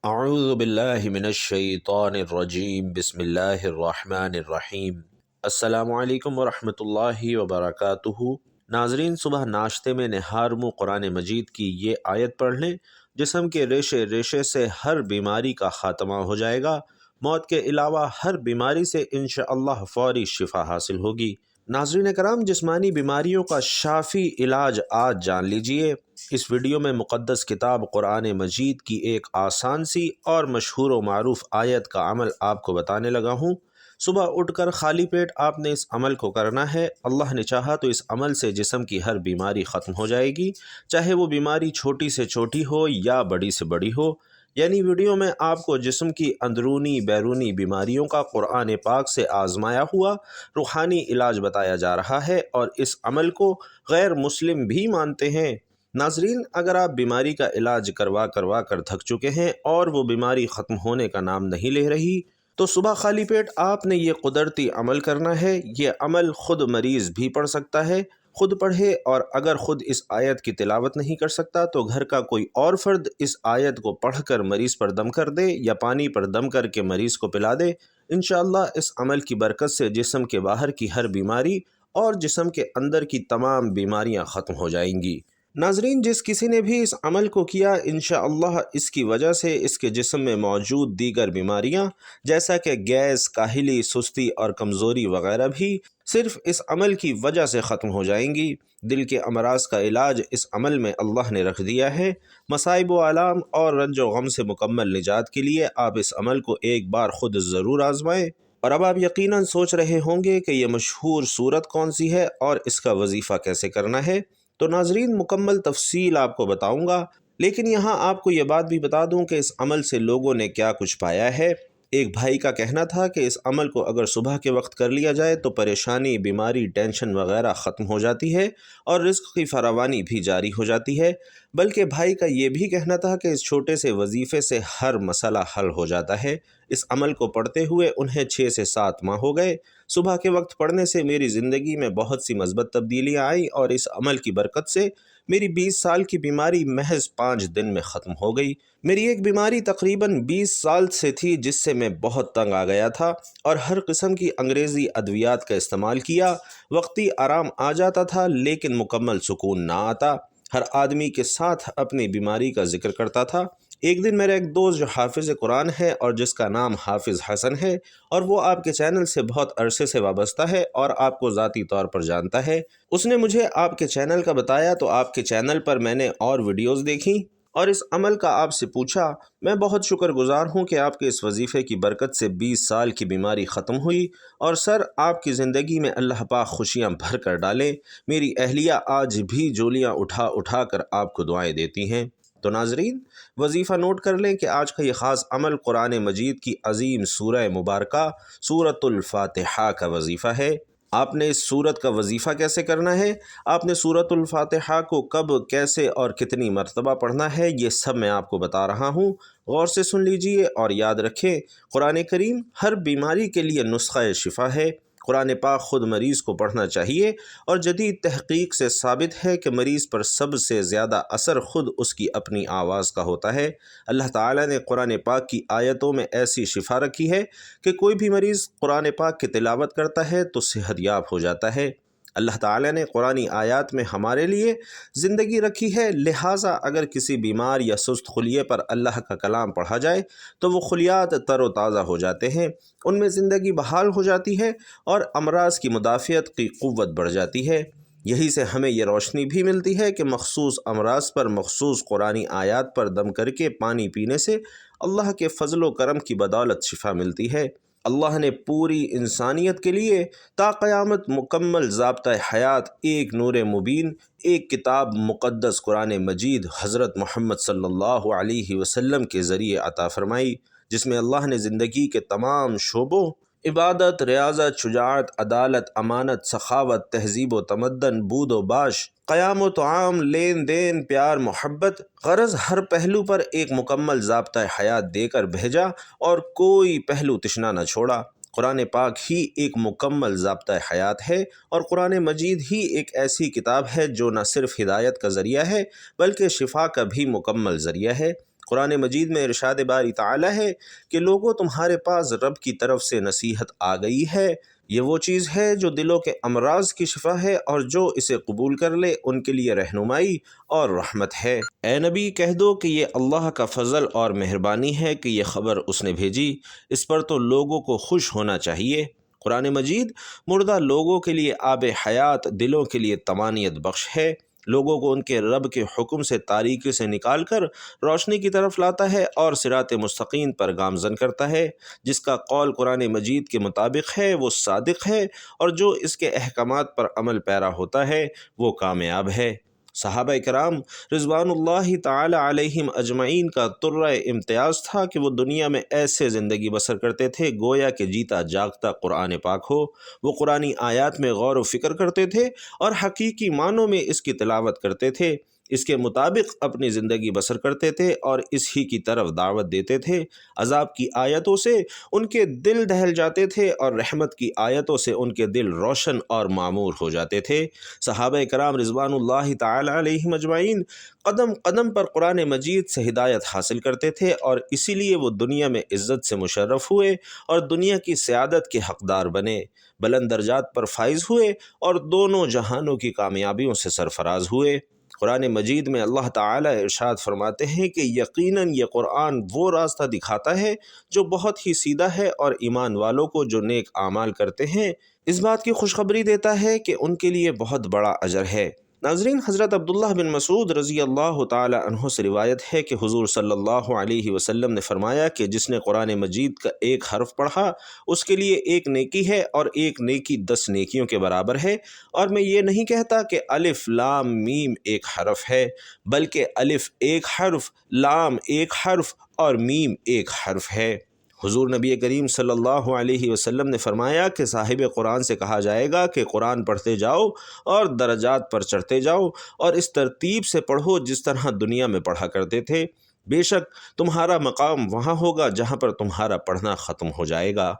اعوذ باللہ من الشیطان الرجیم بسم اللہ الرحمن الرحیم۔ السلام علیکم ورحمۃ اللہ وبرکاتہ۔ ناظرین، صبح ناشتے میں نہار منہ قرآن مجید کی یہ آیت پڑھ لیں، جسم کے ریشے ریشے سے ہر بیماری کا خاتمہ ہو جائے گا، موت کے علاوہ ہر بیماری سے انشاءاللہ فوری شفا حاصل ہوگی۔ ناظرین کرام، جسمانی بیماریوں کا شافی علاج آج جان لیجئے۔ اس ویڈیو میں مقدس کتاب قرآن مجید کی ایک آسان سی اور مشہور و معروف آیت کا عمل آپ کو بتانے لگا ہوں۔ صبح اٹھ کر خالی پیٹ آپ نے اس عمل کو کرنا ہے۔ اللہ نے چاہا تو اس عمل سے جسم کی ہر بیماری ختم ہو جائے گی، چاہے وہ بیماری چھوٹی سے چھوٹی ہو یا بڑی سے بڑی ہو۔ یعنی ویڈیو میں آپ کو جسم کی اندرونی بیرونی بیماریوں کا قرآن پاک سے آزمایا ہوا روحانی علاج بتایا جا رہا ہے، اور اس عمل کو غیر مسلم بھی مانتے ہیں۔ ناظرین، اگر آپ بیماری کا علاج کروا کر تھک چکے ہیں اور وہ بیماری ختم ہونے کا نام نہیں لے رہی، تو صبح خالی پیٹ آپ نے یہ قدرتی عمل کرنا ہے۔ یہ عمل خود مریض بھی پڑھ سکتا ہے، خود پڑھے، اور اگر خود اس آیت کی تلاوت نہیں کر سکتا تو گھر کا کوئی اور فرد اس آیت کو پڑھ کر مریض پر دم کر دے یا پانی پر دم کر کے مریض کو پلا دے۔ انشاءاللہ اس عمل کی برکت سے جسم کے باہر کی ہر بیماری اور جسم کے اندر کی تمام بیماریاں ختم ہو جائیں گی۔ ناظرین، جس کسی نے بھی اس عمل کو کیا، انشاءاللہ اس کی وجہ سے اس کے جسم میں موجود دیگر بیماریاں جیسا کہ گیس، کاہلی، سستی اور کمزوری وغیرہ بھی صرف اس عمل کی وجہ سے ختم ہو جائیں گی۔ دل کے امراض کا علاج اس عمل میں اللہ نے رکھ دیا ہے۔ مصائب و آلام اور رنج و غم سے مکمل نجات کے لیے آپ اس عمل کو ایک بار خود ضرور آزمائیں۔ اور اب آپ یقیناً سوچ رہے ہوں گے کہ یہ مشہور صورت کون سی ہے اور اس کا وظیفہ کیسے کرنا ہے۔ تو ناظرین، مکمل تفصیل آپ کو بتاؤں گا، لیکن یہاں آپ کو یہ بات بھی بتا دوں کہ اس عمل سے لوگوں نے کیا کچھ پایا ہے۔ ایک بھائی کا کہنا تھا کہ اس عمل کو اگر صبح کے وقت کر لیا جائے تو پریشانی، بیماری، ٹینشن وغیرہ ختم ہو جاتی ہے اور رزق کی فراوانی بھی جاری ہو جاتی ہے۔ بلکہ بھائی کا یہ بھی کہنا تھا کہ اس چھوٹے سے وظیفے سے ہر مسئلہ حل ہو جاتا ہے۔ اس عمل کو پڑھتے ہوئے انہیں 6 سے 7 ماہ ہو گئے۔ صبح کے وقت پڑھنے سے میری زندگی میں بہت سی مثبت تبدیلیاں آئیں اور اس عمل کی برکت سے میری 20 سال کی بیماری محض 5 دن میں ختم ہو گئی۔ میری ایک بیماری تقریباً 20 سال سے تھی، جس سے میں بہت تنگ آ گیا تھا اور ہر قسم کی انگریزی ادویات کا استعمال کیا۔ وقتی آرام آ جاتا تھا لیکن مکمل سکون نہ آتا۔ ہر آدمی کے ساتھ اپنی بیماری کا ذکر کرتا تھا۔ ایک دن میرا ایک دوست جو حافظ قرآن ہے اور جس کا نام حافظ حسن ہے، اور وہ آپ کے چینل سے بہت عرصے سے وابستہ ہے اور آپ کو ذاتی طور پر جانتا ہے، اس نے مجھے آپ کے چینل کا بتایا۔ تو آپ کے چینل پر میں نے اور ویڈیوز دیکھیں اور اس عمل کا آپ سے پوچھا۔ میں بہت شکر گزار ہوں کہ آپ کے اس وظیفے کی برکت سے 20 سال کی بیماری ختم ہوئی، اور سر، آپ کی زندگی میں اللہ پاک خوشیاں بھر کر ڈالے۔ میری اہلیہ آج بھی جولیاں اٹھا اٹھا کر آپ کو دعائیں دیتی ہیں۔ تو ناظرین، وظیفہ نوٹ کر لیں کہ آج کا یہ خاص عمل قرآن مجید کی عظیم سورہ مبارکہ سورۃ الفاتحہ کا وظیفہ ہے۔ آپ نے اس سورت کا وظیفہ کیسے کرنا ہے، آپ نے سورۃ الفاتحہ کو کب، کیسے اور کتنی مرتبہ پڑھنا ہے، یہ سب میں آپ کو بتا رہا ہوں۔ غور سے سن لیجئے اور یاد رکھیں، قرآن کریم ہر بیماری کے لیے نسخہ شفا ہے۔ قرآن پاک خود مریض کو پڑھنا چاہیے، اور جدید تحقیق سے ثابت ہے کہ مریض پر سب سے زیادہ اثر خود اس کی اپنی آواز کا ہوتا ہے۔ اللہ تعالیٰ نے قرآن پاک کی آیتوں میں ایسی شفا رکھی ہے کہ کوئی بھی مریض قرآن پاک کی تلاوت کرتا ہے تو صحت یاب ہو جاتا ہے۔ اللہ تعالیٰ نے قرآنی آیات میں ہمارے لیے زندگی رکھی ہے، لہٰذا اگر کسی بیمار یا سست خلیے پر اللہ کا کلام پڑھا جائے تو وہ خلیات تر و تازہ ہو جاتے ہیں، ان میں زندگی بحال ہو جاتی ہے اور امراض کی مدافعت کی قوت بڑھ جاتی ہے۔ یہی سے ہمیں یہ روشنی بھی ملتی ہے کہ مخصوص امراض پر مخصوص قرآنی آیات پر دم کر کے پانی پینے سے اللہ کے فضل و کرم کی بدولت شفا ملتی ہے۔ اللہ نے پوری انسانیت کے لیے تا قیامت مکمل ضابطہ حیات، ایک نور مبین، ایک کتاب مقدس قرآن مجید حضرت محمد صلی اللہ علیہ وسلم کے ذریعے عطا فرمائی، جس میں اللہ نے زندگی کے تمام شعبوں، عبادت، ریاضت، شجاعت، عدالت، امانت، سخاوت، تہذیب و تمدن، بود و باش، قیام و طعام، لین دین، پیار، محبت، غرض ہر پہلو پر ایک مکمل ضابطہ حیات دے کر بھیجا اور کوئی پہلو تشنا نہ چھوڑا۔ قرآن پاک ہی ایک مکمل ضابطہ حیات ہے، اور قرآن مجید ہی ایک ایسی کتاب ہے جو نہ صرف ہدایت کا ذریعہ ہے بلکہ شفا کا بھی مکمل ذریعہ ہے۔ قرآن مجید میں ارشاد باری تعالیٰ ہے کہ لوگوں تمہارے پاس رب کی طرف سے نصیحت آ گئی ہے، یہ وہ چیز ہے جو دلوں کے امراض کی شفا ہے، اور جو اسے قبول کر لے ان کے لیے رہنمائی اور رحمت ہے۔ اے نبی کہہ دو کہ یہ اللہ کا فضل اور مہربانی ہے کہ یہ خبر اس نے بھیجی، اس پر تو لوگوں کو خوش ہونا چاہیے۔ قرآن مجید مردہ لوگوں کے لیے آب حیات، دلوں کے لیے طمانینت بخش ہے، لوگوں کو ان کے رب کے حکم سے تاریکی سے نکال کر روشنی کی طرف لاتا ہے اور صراط مستقیم پر گامزن کرتا ہے۔ جس کا قول قرآن مجید کے مطابق ہے وہ صادق ہے، اور جو اس کے احکامات پر عمل پیرا ہوتا ہے وہ کامیاب ہے۔ صحابہ کرام رضوان اللہ تعالی علیہم اجمعین کا طرہ امتیاز تھا کہ وہ دنیا میں ایسے زندگی بسر کرتے تھے گویا کہ جیتا جاگتا قرآن پاک ہو۔ وہ قرآنی آیات میں غور و فکر کرتے تھے اور حقیقی معنوں میں اس کی تلاوت کرتے تھے، اس کے مطابق اپنی زندگی بسر کرتے تھے اور اس ہی کی طرف دعوت دیتے تھے۔ عذاب کی آیتوں سے ان کے دل دہل جاتے تھے اور رحمت کی آیتوں سے ان کے دل روشن اور معمور ہو جاتے تھے۔ صحابہ کرام رضوان اللہ تعالی علیہم اجمعین قدم قدم پر قرآن مجید سے ہدایت حاصل کرتے تھے، اور اسی لیے وہ دنیا میں عزت سے مشرف ہوئے اور دنیا کی سعادت کے حقدار بنے، بلند درجات پر فائز ہوئے اور دونوں جہانوں کی کامیابیوں سے سرفراز ہوئے۔ قرآن مجید میں اللہ تعالی ارشاد فرماتے ہیں کہ یقیناً یہ قرآن وہ راستہ دکھاتا ہے جو بہت ہی سیدھا ہے، اور ایمان والوں کو جو نیک اعمال کرتے ہیں اس بات کی خوشخبری دیتا ہے کہ ان کے لیے بہت بڑا اجر ہے۔ ناظرین، حضرت عبداللہ بن مسعود رضی اللہ تعالی عنہ سے روایت ہے کہ حضور صلی اللہ علیہ وسلم نے فرمایا کہ جس نے قرآن مجید کا ایک حرف پڑھا اس کے لیے ایک نیکی ہے، اور ایک نیکی 10 نیکیوں کے برابر ہے۔ اور میں یہ نہیں کہتا کہ الف لام میم ایک حرف ہے، بلکہ الف ایک حرف، لام ایک حرف اور میم ایک حرف ہے۔ حضور نبی کریم صلی اللہ علیہ وسلم نے فرمایا کہ صاحب قرآن سے کہا جائے گا کہ قرآن پڑھتے جاؤ اور درجات پر چڑھتے جاؤ، اور اس ترتیب سے پڑھو جس طرح دنیا میں پڑھا کرتے تھے، بے شک تمہارا مقام وہاں ہوگا جہاں پر تمہارا پڑھنا ختم ہو جائے گا۔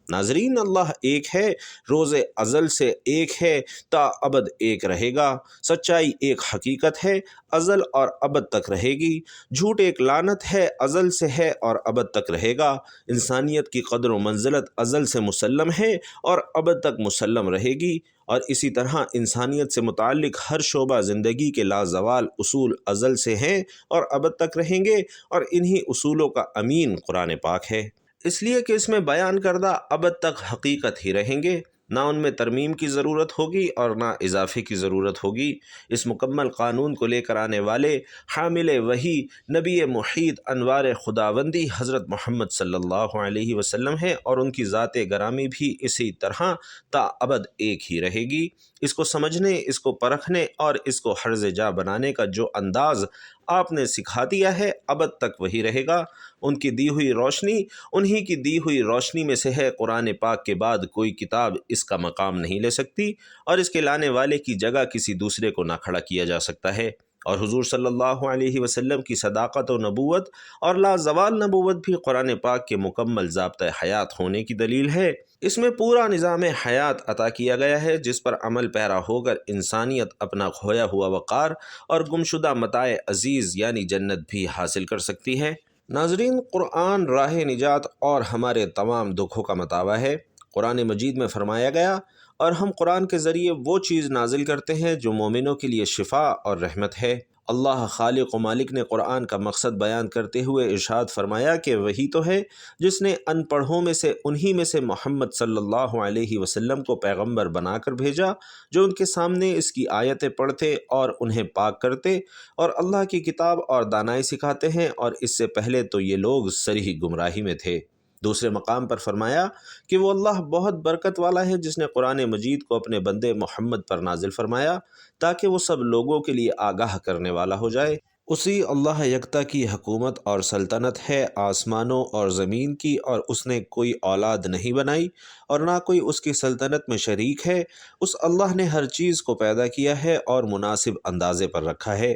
ناظرین، اللہ ایک ہے، روز ازل سے ایک ہے، تا ابد ایک رہے گا۔ سچائی ایک حقیقت ہے، ازل اور ابد تک رہے گی۔ جھوٹ ایک لعنت ہے، ازل سے ہے اور ابد تک رہے گا۔ انسانیت کی قدر و منزلت ازل سے مسلم ہے اور ابد تک مسلم رہے گی، اور اسی طرح انسانیت سے متعلق ہر شعبہ زندگی کے لازوال اصول ازل سے ہیں اور ابد تک رہیں گے، اور انہی اصولوں کا امین قرآن پاک ہے، اس لیے کہ اس میں بیان کردہ ابد تک حقیقت ہی رہیں گے، نہ ان میں ترمیم کی ضرورت ہوگی اور نہ اضافے کی ضرورت ہوگی۔ اس مکمل قانون کو لے کر آنے والے حامل وحی نبی محیط انوار خداوندی حضرت محمد صلی اللہ علیہ وسلم ہیں، اور ان کی ذات گرامی بھی اسی طرح تا ابد ایک ہی رہے گی۔ اس کو سمجھنے، اس کو پرکھنے اور اس کو حرز جا بنانے کا جو انداز آپ نے سکھا دیا ہے ابد تک وہی رہے گا۔ ان کی دی ہوئی روشنی انہی کی دی ہوئی روشنی میں سے ہے، قرآن پاک کے بعد کوئی کتاب اس کا مقام نہیں لے سکتی، اور اس کے لانے والے کی جگہ کسی دوسرے کو نہ کھڑا کیا جا سکتا ہے۔ اور حضور صلی اللہ علیہ وسلم کی صداقت و نبوت اور لازوال نبوت بھی قرآن پاک کے مکمل ضابطۂ حیات ہونے کی دلیل ہے۔ اس میں پورا نظام حیات عطا کیا گیا ہے جس پر عمل پیرا ہو کر انسانیت اپنا کھویا ہوا وقار اور گمشدہ متاع عزیز یعنی جنت بھی حاصل کر سکتی ہے۔ ناظرین، قرآن راہ نجات اور ہمارے تمام دکھوں کا متاوا ہے۔ قرآن مجید میں فرمایا گیا، اور ہم قرآن کے ذریعے وہ چیز نازل کرتے ہیں جو مومنوں کے لیے شفا اور رحمت ہے۔ اللہ خالق و مالک نے قرآن کا مقصد بیان کرتے ہوئے ارشاد فرمایا کہ وہی تو ہے جس نے ان پڑھوں میں سے انہی میں سے محمد صلی اللہ علیہ وسلم کو پیغمبر بنا کر بھیجا، جو ان کے سامنے اس کی آیتیں پڑھتے اور انہیں پاک کرتے اور اللہ کی کتاب اور دانائی سکھاتے ہیں، اور اس سے پہلے تو یہ لوگ صریح گمراہی میں تھے۔ دوسرے مقام پر فرمایا کہ وہ اللہ بہت برکت والا ہے جس نے قرآن مجید کو اپنے بندے محمد پر نازل فرمایا تاکہ وہ سب لوگوں کے لیے آگاہ کرنے والا ہو جائے۔ اسی اللہ یکتا کی حکومت اور سلطنت ہے آسمانوں اور زمین کی، اور اس نے کوئی اولاد نہیں بنائی اور نہ کوئی اس کی سلطنت میں شریک ہے۔ اس اللہ نے ہر چیز کو پیدا کیا ہے اور مناسب اندازے پر رکھا ہے۔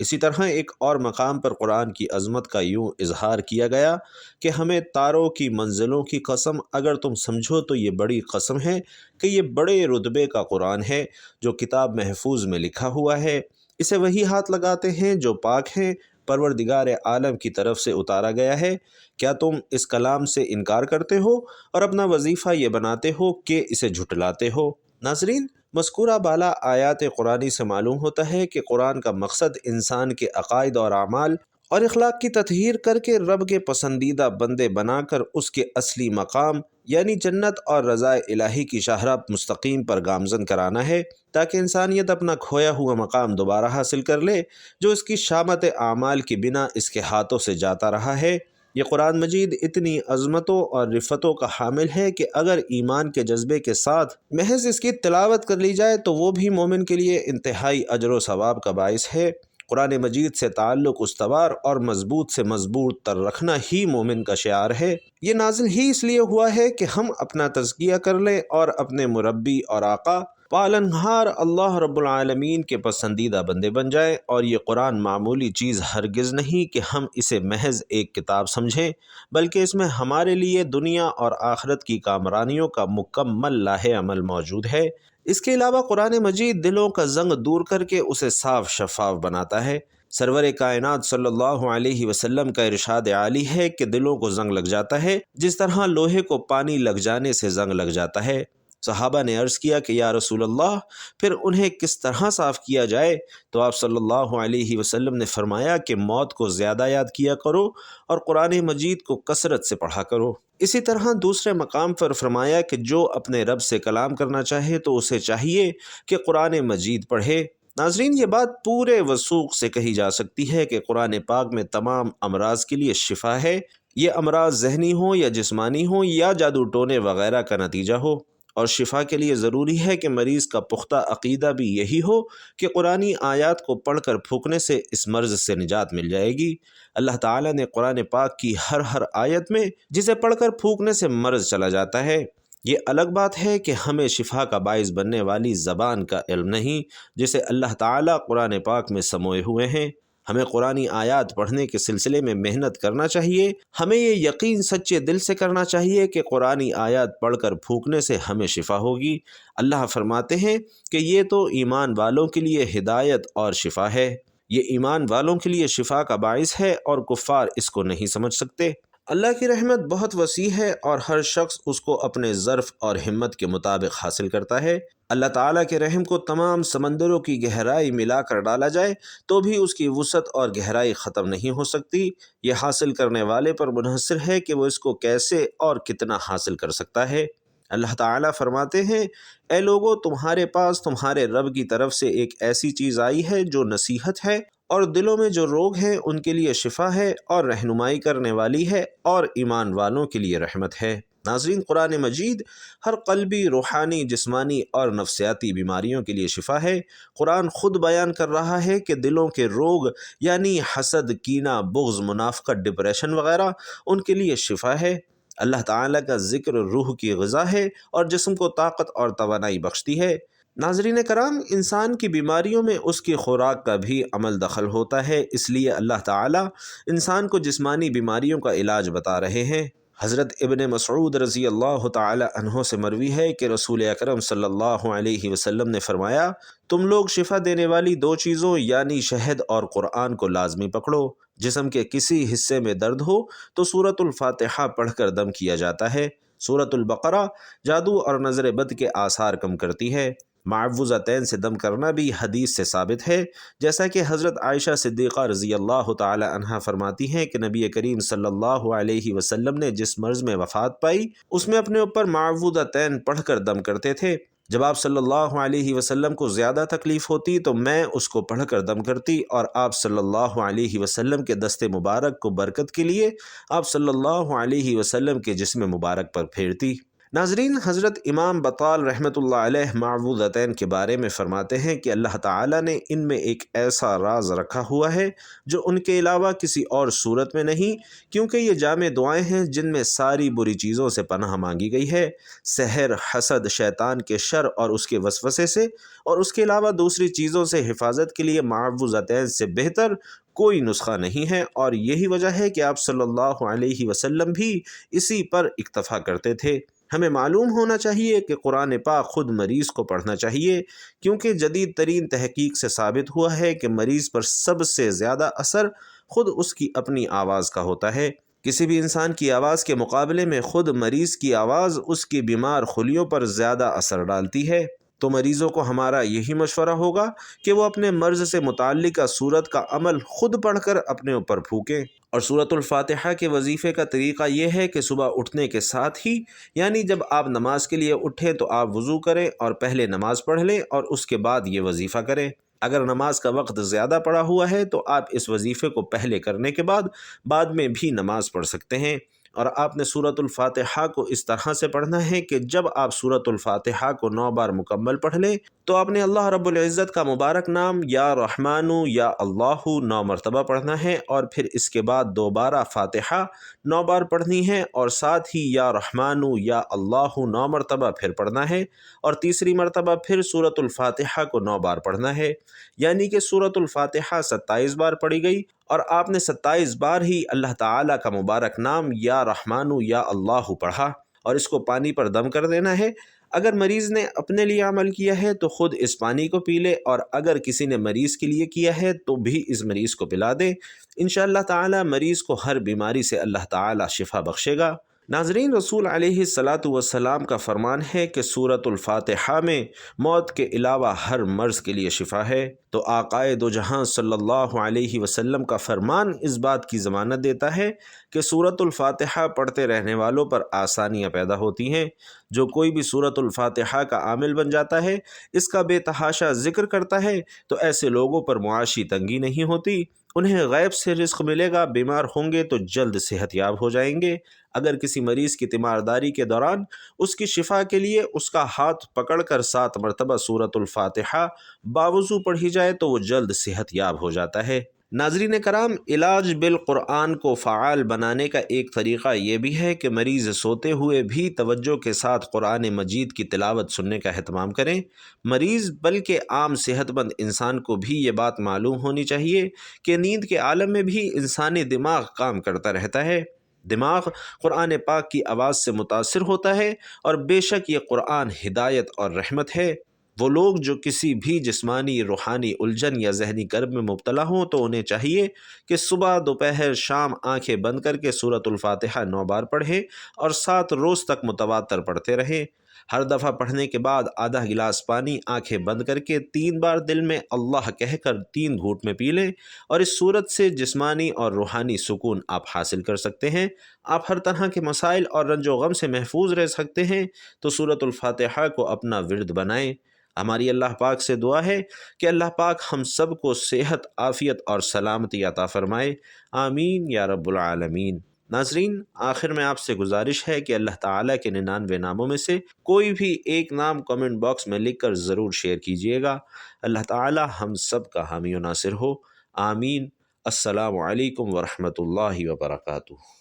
اسی طرح ایک اور مقام پر قرآن کی عظمت کا یوں اظہار کیا گیا کہ ہمیں تاروں کی منزلوں کی قسم، اگر تم سمجھو تو یہ بڑی قسم ہے کہ یہ بڑے رتبے کا قرآن ہے جو کتاب محفوظ میں لکھا ہوا ہے، اسے وہی ہاتھ لگاتے ہیں جو پاک ہیں، پروردگار عالم کی طرف سے اتارا گیا ہے، کیا تم اس کلام سے انکار کرتے ہو اور اپنا وظیفہ یہ بناتے ہو کہ اسے جھٹلاتے ہو؟ ناظرین، مذکورہ بالا آیات قرآنی سے معلوم ہوتا ہے کہ قرآن کا مقصد انسان کے عقائد اور اعمال اور اخلاق کی تطہیر کر کے رب کے پسندیدہ بندے بنا کر اس کے اصلی مقام یعنی جنت اور رضا الہی کی شاہراہ مستقیم پر گامزن کرانا ہے، تاکہ انسانیت اپنا کھویا ہوا مقام دوبارہ حاصل کر لے جو اس کی شامت اعمال کی بنا اس کے ہاتھوں سے جاتا رہا ہے۔ یہ قرآن مجید اتنی عظمتوں اور رفتوں کا حامل ہے کہ اگر ایمان کے جذبے کے ساتھ محض اس کی تلاوت کر لی جائے تو وہ بھی مومن کے لیے انتہائی اجر و ثواب کا باعث ہے۔ قرآن مجید سے تعلق استوار اور مضبوط سے مضبوط تر رکھنا ہی مومن کا شعار ہے۔ یہ نازل ہی اس لیے ہوا ہے کہ ہم اپنا تزکیہ کر لیں اور اپنے مربی اور آقا پالنہار اللہ رب العالمین کے پسندیدہ بندے بن جائیں، اور یہ قرآن معمولی چیز ہرگز نہیں کہ ہم اسے محض ایک کتاب سمجھیں، بلکہ اس میں ہمارے لیے دنیا اور آخرت کی کامرانیوں کا مکمل لاہ عمل موجود ہے۔ اس کے علاوہ قرآن مجید دلوں کا زنگ دور کر کے اسے صاف شفاف بناتا ہے۔ سرور کائنات صلی اللہ علیہ وسلم کا ارشاد عالی ہے کہ دلوں کو زنگ لگ جاتا ہے جس طرح لوہے کو پانی لگ جانے سے زنگ لگ جاتا ہے۔ صحابہ نے عرض کیا کہ یا رسول اللہ، پھر انہیں کس طرح صاف کیا جائے؟ تو آپ صلی اللہ علیہ وسلم نے فرمایا کہ موت کو زیادہ یاد کیا کرو اور قرآن مجید کو کثرت سے پڑھا کرو۔ اسی طرح دوسرے مقام پر فرمایا کہ جو اپنے رب سے کلام کرنا چاہے تو اسے چاہیے کہ قرآن مجید پڑھے۔ ناظرین، یہ بات پورے وثوق سے کہی جا سکتی ہے کہ قرآن پاک میں تمام امراض کے لیے شفا ہے، یہ امراض ذہنی ہوں یا جسمانی ہوں یا جادو ٹونے وغیرہ کا نتیجہ ہو، اور شفا کے لیے ضروری ہے کہ مریض کا پختہ عقیدہ بھی یہی ہو کہ قرآنی آیات کو پڑھ کر پھونکنے سے اس مرض سے نجات مل جائے گی۔ اللہ تعالیٰ نے قرآن پاک کی ہر آیت میں جسے پڑھ کر پھونکنے سے مرض چلا جاتا ہے۔ یہ الگ بات ہے کہ ہمیں شفا کا باعث بننے والی زبان کا علم نہیں جسے اللہ تعالیٰ قرآن پاک میں سموئے ہوئے ہیں۔ ہمیں قرآنی آیات پڑھنے کے سلسلے میں محنت کرنا چاہیے۔ ہمیں یہ یقین سچے دل سے کرنا چاہیے کہ قرآنی آیات پڑھ کر پھونکنے سے ہمیں شفا ہوگی۔ اللہ فرماتے ہیں کہ یہ تو ایمان والوں کے لیے ہدایت اور شفا ہے۔ یہ ایمان والوں کے لیے شفا کا باعث ہے اور کفار اس کو نہیں سمجھ سکتے۔ اللہ کی رحمت بہت وسیع ہے اور ہر شخص اس کو اپنے ظرف اور ہمت کے مطابق حاصل کرتا ہے۔ اللہ تعالیٰ کے رحم کو تمام سمندروں کی گہرائی ملا کر ڈالا جائے تو بھی اس کی وسعت اور گہرائی ختم نہیں ہو سکتی۔ یہ حاصل کرنے والے پر منحصر ہے کہ وہ اس کو کیسے اور کتنا حاصل کر سکتا ہے۔ اللہ تعالیٰ فرماتے ہیں، اے لوگو، تمہارے پاس تمہارے رب کی طرف سے ایک ایسی چیز آئی ہے جو نصیحت ہے، اور دلوں میں جو روگ ہیں ان کے لیے شفا ہے اور رہنمائی کرنے والی ہے اور ایمان والوں کے لیے رحمت ہے۔ ناظرین، قرآن مجید ہر قلبی، روحانی، جسمانی اور نفسیاتی بیماریوں کے لیے شفا ہے۔ قرآن خود بیان کر رہا ہے کہ دلوں کے روگ یعنی حسد، کینہ، بغض، منافقت، ڈپریشن وغیرہ ان کے لیے شفا ہے۔ اللہ تعالیٰ کا ذکر روح کی غذا ہے اور جسم کو طاقت اور توانائی بخشتی ہے۔ ناظرین کرام، انسان کی بیماریوں میں اس کی خوراک کا بھی عمل دخل ہوتا ہے، اس لیے اللہ تعالیٰ انسان کو جسمانی بیماریوں کا علاج بتا رہے ہیں۔ حضرت ابن مسعود رضی اللہ تعالی عنہ سے مروی ہے کہ رسول اکرم صلی اللہ علیہ وسلم نے فرمایا، تم لوگ شفا دینے والی دو چیزوں یعنی شہد اور قرآن کو لازمی پکڑو۔ جسم کے کسی حصے میں درد ہو تو سورۃ الفاتحہ پڑھ کر دم کیا جاتا ہے۔ سورۃ البقرہ جادو اور نظر بد کے آثار کم کرتی ہے۔ معوذتین سے دم کرنا بھی حدیث سے ثابت ہے، جیسا کہ حضرت عائشہ صدیقہ رضی اللہ تعالی عنہا فرماتی ہیں کہ نبی کریم صلی اللہ علیہ وسلم نے جس مرض میں وفات پائی اس میں اپنے اوپر معوذتین پڑھ کر دم کرتے تھے۔ جب آپ صلی اللہ علیہ وسلم کو زیادہ تکلیف ہوتی تو میں اس کو پڑھ کر دم کرتی اور آپ صلی اللہ علیہ وسلم کے دست مبارک کو برکت کے لیے آپ صلی اللہ علیہ وسلم کے جسم مبارک پر پھیرتی۔ ناظرین، حضرت امام بطال رحمۃ اللہ علیہ معوذتین کے بارے میں فرماتے ہیں کہ اللہ تعالیٰ نے ان میں ایک ایسا راز رکھا ہوا ہے جو ان کے علاوہ کسی اور صورت میں نہیں، کیونکہ یہ جامع دعائیں ہیں جن میں ساری بری چیزوں سے پناہ مانگی گئی ہے، سحر، حسد، شیطان کے شر اور اس کے وسوسے سے، اور اس کے علاوہ دوسری چیزوں سے حفاظت کے لیے معوذتین سے بہتر کوئی نسخہ نہیں ہے، اور یہی وجہ ہے کہ آپ صلی اللہ علیہ وسلم بھی اسی پر اکتفا کرتے تھے۔ ہمیں معلوم ہونا چاہیے کہ قرآن پاک خود مریض کو پڑھنا چاہیے، کیونکہ جدید ترین تحقیق سے ثابت ہوا ہے کہ مریض پر سب سے زیادہ اثر خود اس کی اپنی آواز کا ہوتا ہے۔ کسی بھی انسان کی آواز کے مقابلے میں خود مریض کی آواز اس کی بیمار خلیوں پر زیادہ اثر ڈالتی ہے۔ تو مریضوں کو ہمارا یہی مشورہ ہوگا کہ وہ اپنے مرض سے متعلقہ سورت کا عمل خود پڑھ کر اپنے اوپر پھونکیں۔ اور سورۃ الفاتحہ کے وظیفے کا طریقہ یہ ہے کہ صبح اٹھنے کے ساتھ ہی، یعنی جب آپ نماز کے لیے اٹھیں تو آپ وضو کریں اور پہلے نماز پڑھ لیں اور اس کے بعد یہ وظیفہ کریں۔ اگر نماز کا وقت زیادہ پڑا ہوا ہے تو آپ اس وظیفے کو پہلے کرنے کے بعد میں بھی نماز پڑھ سکتے ہیں۔ اور آپ نے سورۃ الفاتحہ کو اس طرح سے پڑھنا ہے کہ جب آپ سورۃ الفاتحہ کو 9 بار مکمل پڑھ لیں تو آپ نے اللہ رب العزت کا مبارک نام یا رحمن یا اللہ 9 مرتبہ پڑھنا ہے، اور پھر اس کے بعد دوبارہ فاتحہ 9 بار پڑھنی ہے، اور ساتھ ہی یا رحمن یا اللہ 9 مرتبہ پھر پڑھنا ہے، اور تیسری مرتبہ پھر سورۃ الفاتحہ کو 9 بار پڑھنا ہے، یعنی کہ سورۃ الفاتحہ 27 بار پڑھی گئی، اور آپ نے 27 بار ہی اللہ تعالیٰ کا مبارک نام یا رحمن یا اللہ پڑھا، اور اس کو پانی پر دم کر دینا ہے۔ اگر مریض نے اپنے لیے عمل کیا ہے تو خود اس پانی کو پی لے، اور اگر کسی نے مریض کے لیے کیا ہے تو بھی اس مریض کو پلا دے۔ انشاءاللہ تعالی مریض کو ہر بیماری سے اللہ تعالی شفا بخشے گا۔ ناظرین، رسول علیہ الصلاۃ والسلام کا فرمان ہے کہ سورۃ الفاتحہ میں موت کے علاوہ ہر مرض کے لیے شفا ہے۔ تو آقائے دو جہاں صلی اللہ علیہ وسلم کا فرمان اس بات کی ضمانت دیتا ہے کہ سورۃ الفاتحہ پڑھتے رہنے والوں پر آسانیاں پیدا ہوتی ہیں۔ جو کوئی بھی سورۃ الفاتحہ کا عامل بن جاتا ہے، اس کا بے تحاشا ذکر کرتا ہے، تو ایسے لوگوں پر معاشی تنگی نہیں ہوتی، انہیں غیب سے رزق ملے گا، بیمار ہوں گے تو جلد صحت یاب ہو جائیں گے۔ اگر کسی مریض کی تیمارداری کے دوران اس کی شفا کے لیے اس کا ہاتھ پکڑ کر 7 مرتبہ سورۃ الفاتحہ باوضو پڑھی جائے تو وہ جلد صحت یاب ہو جاتا ہے۔ ناظرین کرام، علاج بالقرآن کو فعال بنانے کا ایک طریقہ یہ بھی ہے کہ مریض سوتے ہوئے بھی توجہ کے ساتھ قرآن مجید کی تلاوت سننے کا اہتمام کریں۔ مریض بلکہ عام صحت مند انسان کو بھی یہ بات معلوم ہونی چاہیے کہ نیند کے عالم میں بھی انسانی دماغ کام کرتا رہتا ہے۔ دماغ قرآن پاک کی آواز سے متاثر ہوتا ہے، اور بے شک یہ قرآن ہدایت اور رحمت ہے۔ وہ لوگ جو کسی بھی جسمانی، روحانی الجھن یا ذہنی کرب میں مبتلا ہوں تو انہیں چاہیے کہ صبح، دوپہر، شام آنکھیں بند کر کے سورۃ الفاتحہ 9 بار پڑھیں اور 7 روز تک متواتر پڑھتے رہیں۔ ہر دفعہ پڑھنے کے بعد آدھا گلاس پانی آنکھیں بند کر کے 3 بار دل میں اللہ کہہ کر 3 گھونٹ میں پی لیں، اور اس صورت سے جسمانی اور روحانی سکون آپ حاصل کر سکتے ہیں۔ آپ ہر طرح کے مسائل اور رنج و غم سے محفوظ رہ سکتے ہیں۔ تو سورۃ الفاتحہ کو اپنا ورد بنائیں۔ ہماری اللہ پاک سے دعا ہے کہ اللہ پاک ہم سب کو صحت، عافیت اور سلامتی عطا فرمائے، آمین یا رب العالمین۔ ناظرین، آخر میں آپ سے گزارش ہے کہ اللہ تعالیٰ کے 99 ناموں میں سے کوئی بھی ایک نام کمنٹ باکس میں لکھ کر ضرور شیئر کیجیے گا۔ اللہ تعالیٰ ہم سب کا حامی و ناصر ہو، آمین۔ السلام علیکم ورحمۃ اللہ وبرکاتہ۔